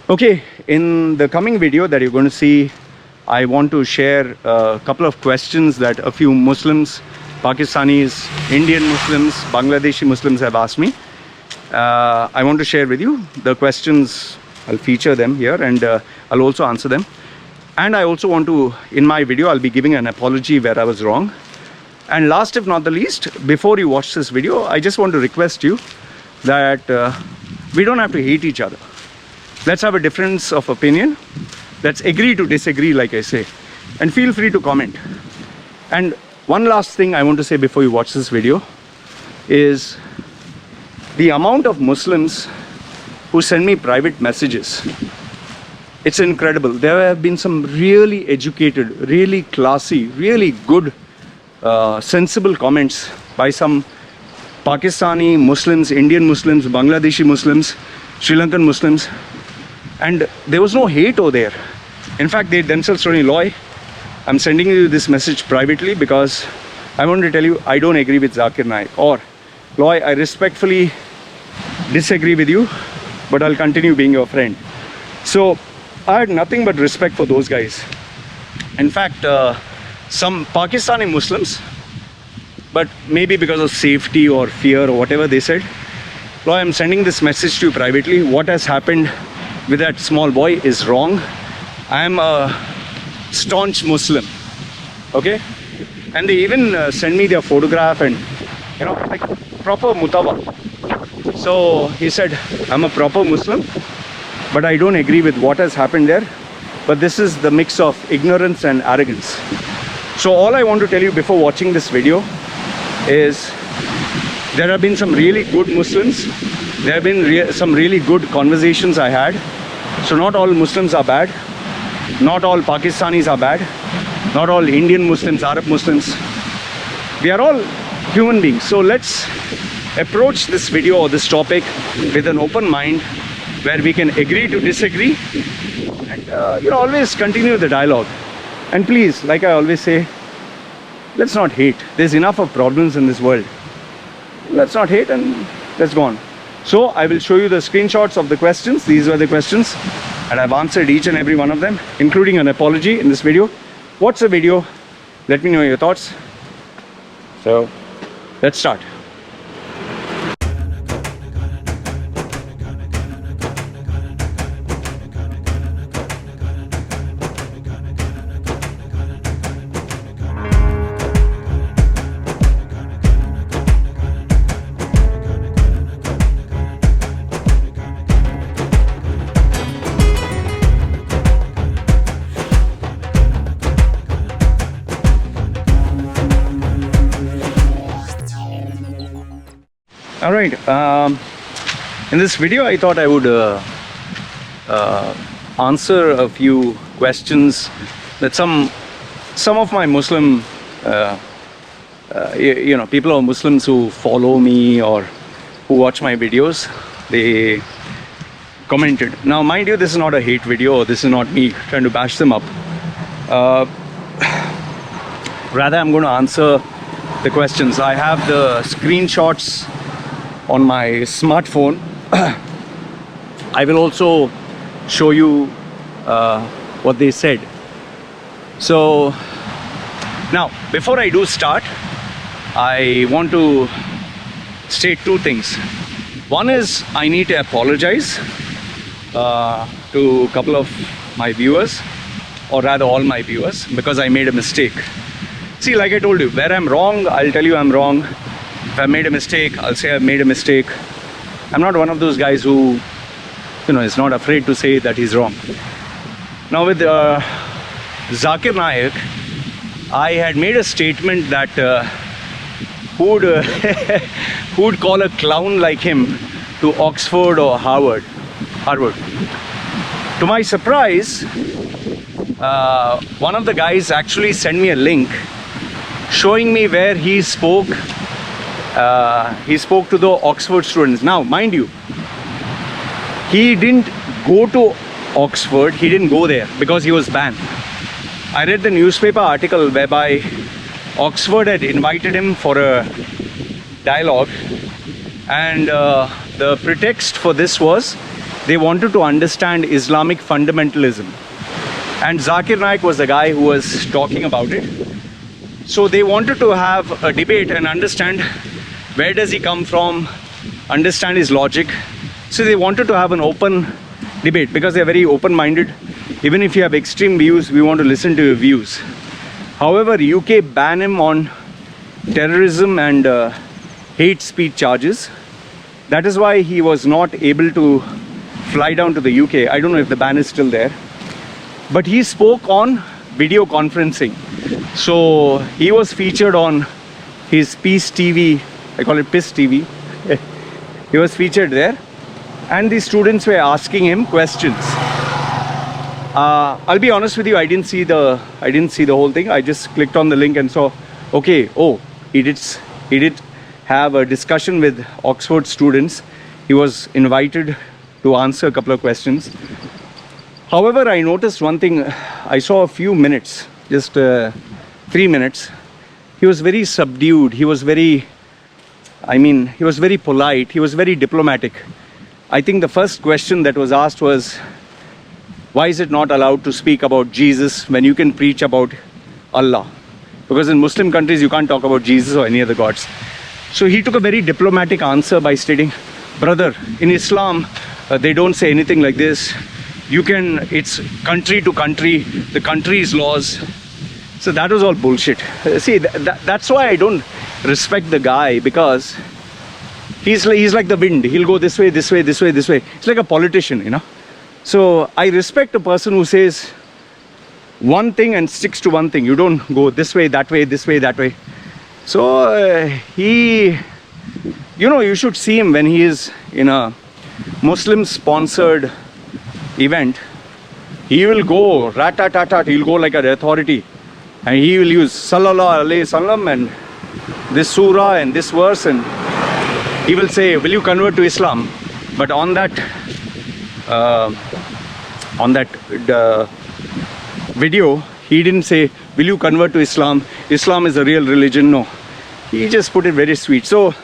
Okay, in the coming video that you're going to see, I want to share a couple of questions that a few Muslims, Pakistanis, Indian Muslims, Bangladeshi Muslims have asked me. I want to share with you the questions. I'll feature them here and I'll also answer them. And I also want to, in my video, I'll be giving an apology where I was wrong. And last if not the least, before you watch this video, I just want to request you that we don't have to hate each other. Let's have a difference of opinion. Let's agree to disagree, like I say. And feel free to comment. And one last thing I want to say before you watch this video is the amount of Muslims who send me private messages. It's incredible. There have been some really educated, really classy, really good, sensible comments by some Pakistani Muslims, Indian Muslims, Bangladeshi Muslims, Sri Lankan Muslims. And there was no hate over there. In fact, they themselves told me, Loy, I'm sending you this message privately because I want to tell you I don't agree with Zakir Naik. Or, Loy, I respectfully disagree with you, but I'll continue being your friend. So, I had nothing but respect for those guys. In fact, some Pakistani Muslims, but maybe because of safety or fear or whatever they said, Loy, I'm sending this message to you privately. What has happened with that small boy is wrong. I am a staunch Muslim, okay? And they even send me their photograph and, you know, like proper mutawa. So he said, I'm a proper Muslim, but I don't agree with what has happened there. But this is the mix of ignorance and arrogance. So all I want to tell you before watching this video is there have been some really good Muslims. There have been some really good conversations I had. So not all Muslims are bad. Not all Pakistanis are bad. Not all Indian Muslims, Arab Muslims. We are all human beings. So let's approach this video or this topic with an open mind where we can agree to disagree and always continue the dialogue. And please, like I always say, let's not hate. There's enough of problems in this world. Let's not hate and let's go on. So I will show you the screenshots of the questions. These were the questions and I've answered each and every one of them, including an apology in this video. Watch the video. Let me know your thoughts. So let's start. All right, in this video I thought I would answer a few questions that some of my Muslim people or Muslims who follow me or who watch my videos, they commented. Now mind you, this is not a hate video, this is not me trying to bash them up. Rather I'm going to answer the questions. I have the screenshots on my smartphone. I will also show you what they said. So now before I do start, I want to state two things. One is I need to apologize to a couple of my viewers, or rather all my viewers, because I made a mistake. See, like I told you, where I'm wrong, I'll tell you I'm wrong. If I made a mistake, I'll say I've made a mistake. I'm not one of those guys who, is not afraid to say that he's wrong. Now with Zakir Naik, I had made a statement that who would call a clown like him to Oxford or Harvard. To my surprise, one of the guys actually sent me a link showing me where he spoke. He spoke to the Oxford students. Now, mind you, he didn't go to Oxford. He didn't go there because he was banned. I read the newspaper article whereby Oxford had invited him for a dialogue, and the pretext for this was they wanted to understand Islamic fundamentalism. And Zakir Naik was the guy who was talking about it. So they wanted to have a debate and understand where does he come from, understand his logic. So they wanted to have an open debate because they're very open-minded. Even if you have extreme views, we want to listen to your views. However, UK banned him on terrorism and hate speech charges. That is why he was not able to fly down to the UK. I don't know if the ban is still there. But he spoke on video conferencing. So he was featured on his Peace TV, I call it PIS TV. He was featured there. And the students were asking him questions. I'll be honest with you, I didn't see the whole thing. I just clicked on the link and saw, okay, oh, he did have a discussion with Oxford students. He was invited to answer a couple of questions. However, I noticed one thing. I saw a few minutes, just 3 minutes. He was very subdued. He was very polite. He was very diplomatic. I think the first question that was asked was, why is it not allowed to speak about Jesus when you can preach about Allah? Because in Muslim countries, you can't talk about Jesus or any other gods. So he took a very diplomatic answer by stating, brother, in Islam, they don't say anything like this. It's country to country, the country's laws. So that was all bullshit. See, that's why I don't respect the guy, because he's like the wind. He'll go this way, this way, this way, this way. It's like a politician, you know. So I respect a person who says one thing and sticks to one thing. You don't go this way, that way, this way, that way. So you should see him when he is in a Muslim-sponsored event. He will go rat-tat-tat-tat. He'll go like an authority, and he will use Sallallahu Alaihi Wasallam and this surah and this verse, and he will say, "Will you convert to Islam?" But on that video, he didn't say, "Will you convert to Islam? Islam is a real religion." No, he just put it very sweet. So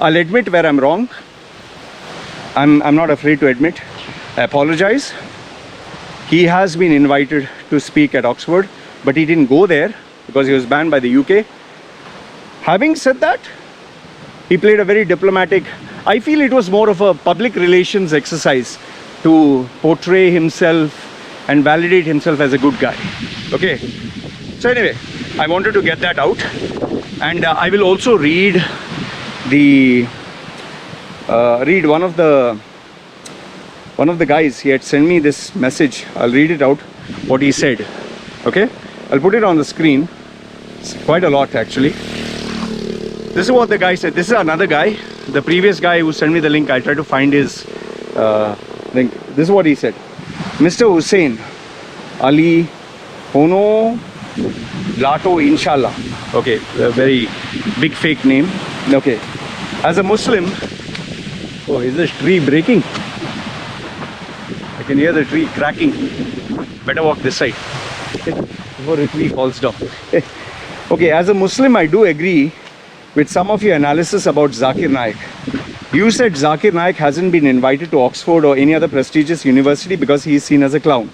I'll admit where I'm wrong. I'm not afraid to admit. I apologize. He has been invited to speak at Oxford, but he didn't go there because he was banned by the UK. Having said that, he played a very diplomatic. I feel it was more of a public relations exercise to portray himself and validate himself as a good guy. Okay. So anyway, I wanted to get that out, and I will also read one of the guys. He had sent me this message. I'll read it out, what he said. Okay, I'll put it on the screen. It's quite a lot actually. This is what the guy said. This is another guy. The previous guy who sent me the link, I tried to find his link. This is what he said. Mr. Hussein Ali Hono Lato Inshallah. Okay, a very big fake name. Okay, as a Muslim. Oh, is this tree breaking? I can hear the tree cracking. Better walk this side before the tree falls down. Okay, as a Muslim, I do agree with some of your analysis about Zakir Naik. You said Zakir Naik hasn't been invited to Oxford or any other prestigious university because he is seen as a clown.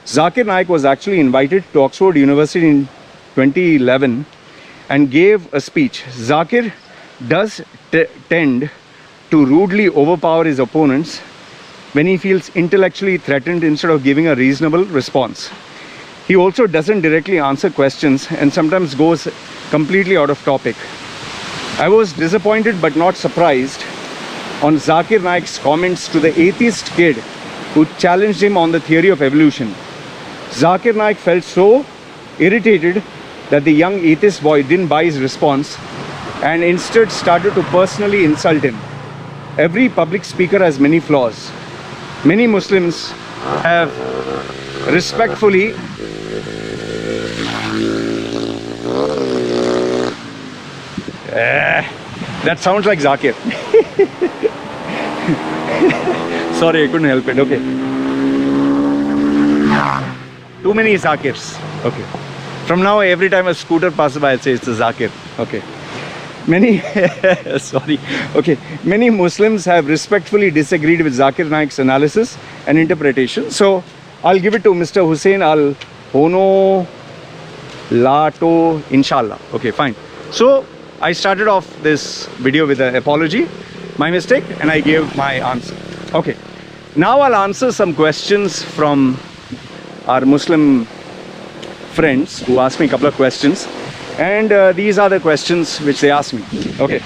Zakir Naik was actually invited to Oxford University in 2011 and gave a speech. Zakir does tend to rudely overpower his opponents when he feels intellectually threatened instead of giving a reasonable response. He also doesn't directly answer questions and sometimes goes completely out of topic. I was disappointed but not surprised on Zakir Naik's comments to the atheist kid who challenged him on the theory of evolution. Zakir Naik felt so irritated that the young atheist boy didn't buy his response and instead started to personally insult him. Every public speaker has many flaws. Many Muslims have respectfully that sounds like Zakir. Sorry, I couldn't help it. Okay. Too many Zakirs. Okay. From now, every time a scooter passes by, I'll say it's a Zakir. Okay. Many, sorry, okay. Many Muslims have respectfully disagreed with Zakir Naik's analysis and interpretation. So I'll give it to Mr. Hussein Al Hono Lato, inshallah. Okay, fine. So I started off this video with an apology, my mistake, and I gave my answer. Okay. Now I'll answer some questions from our Muslim friends who asked me a couple of questions. And these are the questions which they asked me. Okay.